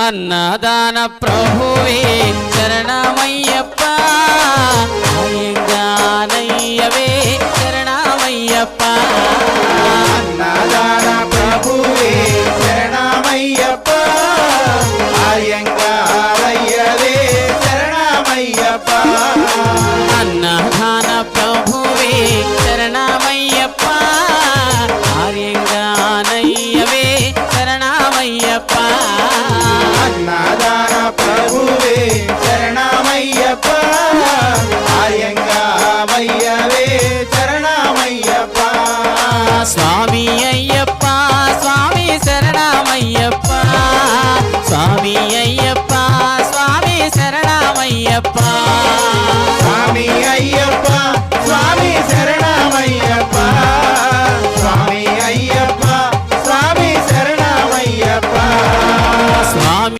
అన్నదాన ప్రభువే శరణమయ్యప్ప అయ్యంగానయ్యవే శరణమయ్యప్ప అన్నదాన ప్రభువే శరణమయ్యప్ప అయ్యంగారయ్యవే శరణమయ్యప్ప అన్నదాన ప్రభువే శరణమయ్యప్ప ఆర్యంగానయ్యవే శరణమయ్యప్ప అన్నదాన ప్రభువే శరణమయ్యప్ప అయ్యంగారయ్యవే శరణమయ్యప్ప స్వామి